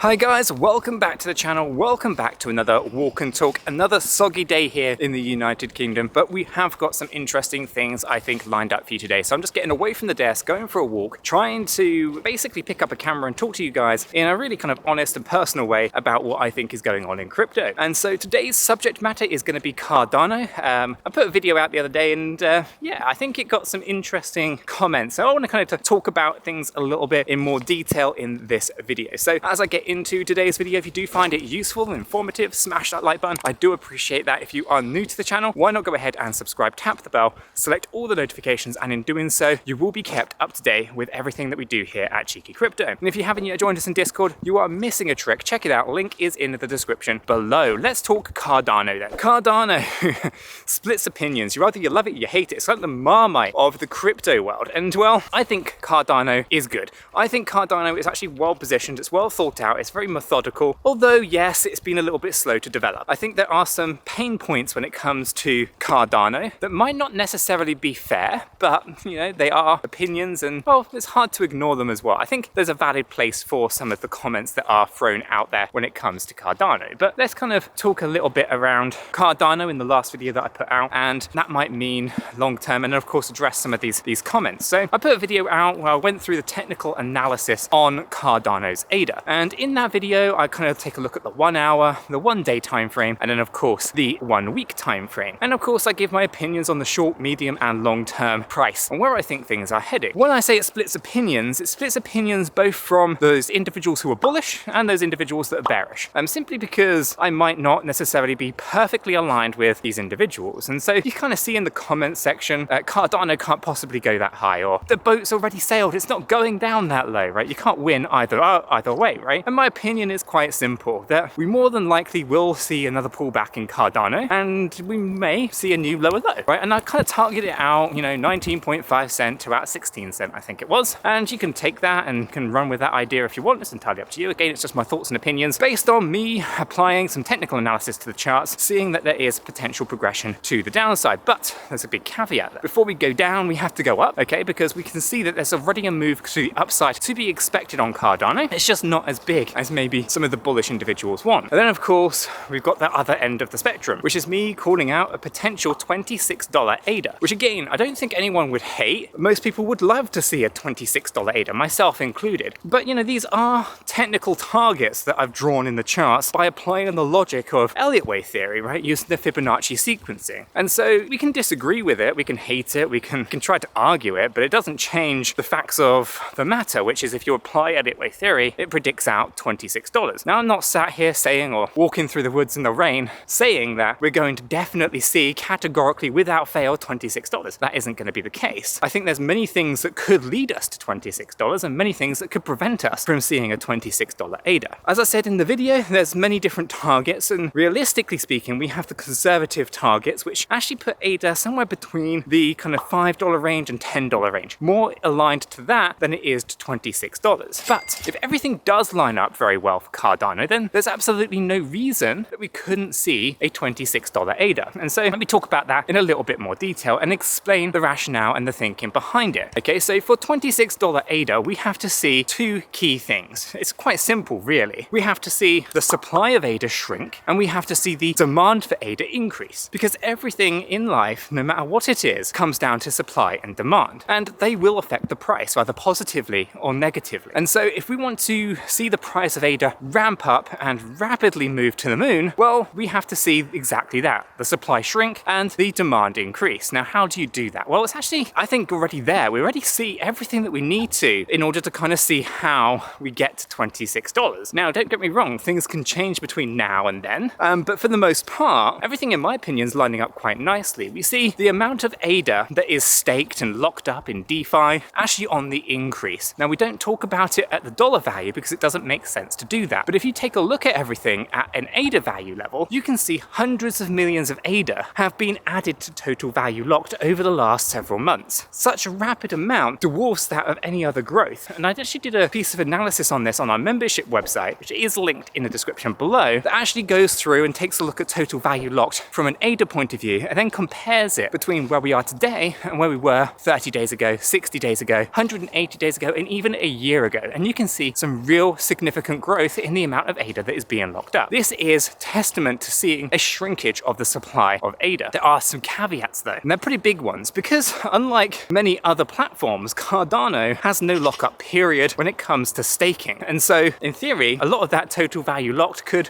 Hi guys, welcome back to the channel, welcome back to another walk and talk, another soggy day here in the United Kingdom, but we have got some interesting things I think lined up for you today. So I'm just getting away from the desk, going for a walk, trying to basically pick up a camera and talk to you guys in a really kind of honest and personal way about what I think is going on in crypto. And so today's subject matter is going to be Cardano. I put a video out the other day and yeah, I think it got some interesting comments. So I want to kind of talk about things a little bit in more detail in this video. So as I get into today's video, if you do find it useful and informative, smash that like button. I do appreciate that. If you are new to the channel, why not go ahead and subscribe, tap the bell, select all the notifications, and in doing so, you will be kept up to date with everything that we do here at Cheeky Crypto. And if you haven't yet joined us in Discord, you are missing a trick. Check it out. Link is in the description below. Let's talk Cardano then. Cardano splits opinions. You either you love it or you hate it. It's like the Marmite of the crypto world. And well, I think Cardano is good. I think Cardano is actually well positioned. It's well thought out. It's very methodical, although yes, it's been a little bit slow to develop. I think there are some pain points when it comes to Cardano that might not necessarily be fair, but you know, they are opinions and well, it's hard to ignore them as well. I think there's a valid place for some of the comments that are thrown out there when it comes to Cardano. But let's kind of talk a little bit around Cardano in the last video that I put out, and that might mean long term, and of course address some of these comments. So I put a video out where I went through the technical analysis on Cardano's ADA, and in that video I kind of take a look at the 1 hour, the 1 day time frame, and then of course the 1 week time frame. And of course I give my opinions on the short, medium and long term price and where I think things are heading. When I say it splits opinions both from those individuals who are bullish and those individuals that are bearish. Simply because I might not necessarily be perfectly aligned with these individuals. And so you kind of see in the comments section, Cardano can't possibly go that high, or the boat's already sailed, it's not going down that low, right? You can't win either way, right? And my opinion is quite simple, that we more than likely will see another pullback in Cardano, and we may see a new lower low, right? And I kind of target it out, you know, 19.5 cent to about 16 cent, I think it was. And you can take that and can run with that idea if you want. It's entirely up to you. Again, it's just my thoughts and opinions based on me applying some technical analysis to the charts, seeing that there is potential progression to the downside. But there's a big caveat there. Before we go down, we have to go up, okay? Because we can see that there's already a move to the upside to be expected on Cardano. It's just not as big as maybe some of the bullish individuals want. And then of course, we've got that other end of the spectrum, which is me calling out a potential $26 ADA, which again, I don't think anyone would hate. Most people would love to see a $26 ADA, myself included. But you know, these are technical targets that I've drawn in the charts by applying the logic of Elliott wave theory, right? Using the Fibonacci sequencing. And so we can disagree with it, we can hate it, we can try to argue it, but it doesn't change the facts of the matter, which is if you apply Elliott wave theory, it predicts out $26. Now, I'm not sat here saying, or walking through the woods in the rain, saying that we're going to definitely see categorically without fail $26. That isn't going to be the case. I think there's many things that could lead us to $26 and many things that could prevent us from seeing a $26 ADA. As I said in the video, there's many different targets, and realistically speaking, we have the conservative targets, which actually put ADA somewhere between the kind of $5 range and $10 range, more aligned to that than it is to $26. But if everything does line up very well for Cardano, then there's absolutely no reason that we couldn't see a $26 ADA. And so let me talk about that in a little bit more detail and explain the rationale and the thinking behind it. Okay, so for $26 ADA, we have to see two key things. It's quite simple, really. We have to see the supply of ADA shrink, and we have to see the demand for ADA increase, because everything in life, no matter what it is, comes down to supply and demand, and they will affect the price either positively or negatively. And so if we want to see the price of ADA ramp up and rapidly move to the moon, well, we have to see exactly that, the supply shrink and the demand increase. Now, how do you do that? Well, it's actually, I think, already there. We already see everything that we need to in order to kind of see how we get to $26. Now, don't get me wrong, things can change between now and then, but for the most part, everything in my opinion is lining up quite nicely. We see the amount of ADA that is staked and locked up in DeFi actually on the increase. Now, we don't talk about it at the dollar value because it doesn't make sense to do that. But if you take a look at everything at an ADA value level, you can see hundreds of millions of ADA have been added to total value locked over the last several months. Such a rapid amount dwarfs that of any other growth. And I actually did a piece of analysis on this on our membership website, which is linked in the description below, that actually goes through and takes a look at total value locked from an ADA point of view, and then compares it between where we are today and where we were 30 days ago, 60 days ago, 180 days ago, and even a year ago. And you can see some real significant significant growth in the amount of ADA that is being locked up. This is testament to seeing a shrinkage of the supply of ADA. There are some caveats though, and they're pretty big ones, because unlike many other platforms, Cardano has no lockup period when it comes to staking. And so in theory, a lot of that total value locked could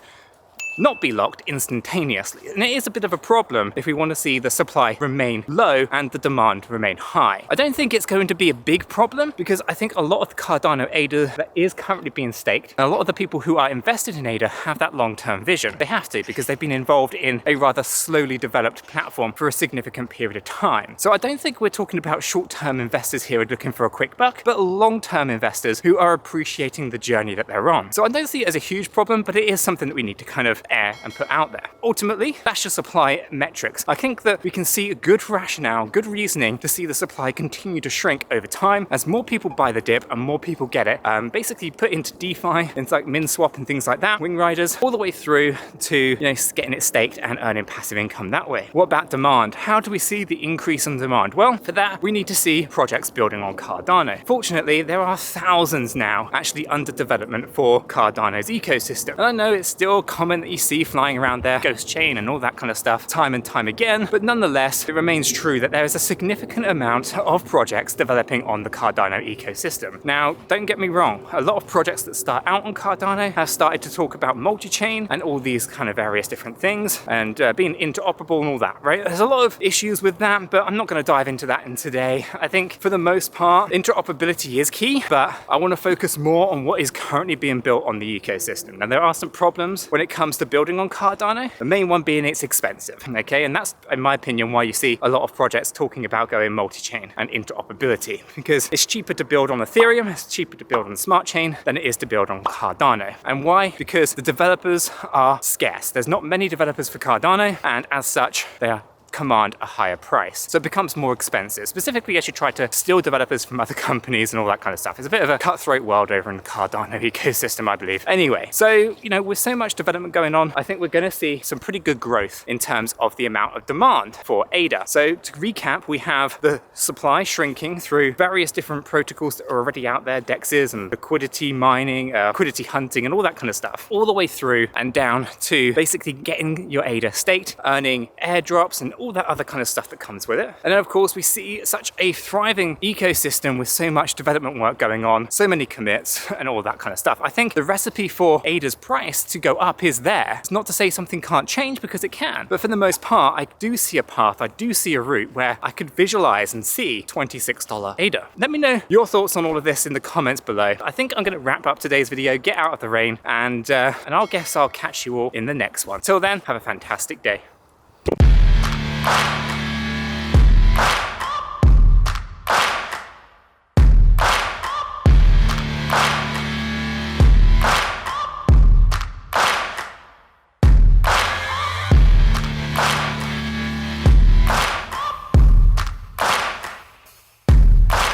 not be locked instantaneously. And it is a bit of a problem if we want to see the supply remain low and the demand remain high. I don't think it's going to be a big problem, because I think a lot of the Cardano ADA that is currently being staked, and a lot of the people who are invested in ADA have that long-term vision. They have to, because they've been involved in a rather slowly developed platform for a significant period of time. So I don't think we're talking about short-term investors here looking for a quick buck, but long-term investors who are appreciating the journey that they're on. So I don't see it as a huge problem, but it is something that we need to kind of air and put out there. Ultimately, that's your supply metrics. I think that we can see a good rationale, good reasoning to see the supply continue to shrink over time as more people buy the dip and more people get it. Basically put into DeFi, things like MinSwap and things like that, Wing Riders, all the way through to getting it staked and earning passive income that way. What about demand? How do we see the increase in demand? Well, for that, we need to see projects building on Cardano. Fortunately, there are thousands now actually under development for Cardano's ecosystem. And I know it's still common that you see flying around there, Ghost Chain and all that kind of stuff time and time again, but nonetheless, it remains true that there is a significant amount of projects developing on the Cardano ecosystem. Now, don't get me wrong, a lot of projects that start out on Cardano have started to talk about multi-chain and all these kind of various different things, and being interoperable and all that, right? There's a lot of issues with that, but I'm not going to dive into that in today. I think for the most part, interoperability is key, but I want to focus more on what is currently being built on the ecosystem. And there are some problems when it comes to building on Cardano, the main one being it's expensive, okay? And that's, in my opinion, why you see a lot of projects talking about going multi-chain and interoperability, because it's cheaper to build on Ethereum, it's cheaper to build on Smart Chain than it is to build on Cardano. And why? Because the developers are scarce. There's not many developers for Cardano, and as such, they are command a higher price. So it becomes more expensive, specifically as you try to steal developers from other companies and all that kind of stuff. It's a bit of a cutthroat world over in the Cardano ecosystem, I believe. Anyway, so, with so much development going on, I think we're going to see some pretty good growth in terms of the amount of demand for ADA. So to recap, we have the supply shrinking through various different protocols that are already out there, DEXs and liquidity mining, liquidity hunting and all that kind of stuff, all the way through and down to basically getting your ADA staked, earning airdrops and all that other kind of stuff that comes with it. And then of course we see such a thriving ecosystem with so much development work going on, so many commits and all that kind of stuff. I think the recipe for ADA's price to go up is there. It's not to say something can't change, because it can, but for the most part I do see a path, I do see a route where I could visualize and see $26 ADA. Let me know your thoughts on all of this in the comments below. I think I'm going to wrap up today's video, get out of the rain, and I'll guess I'll catch you all in the next one. Till then, have a fantastic day.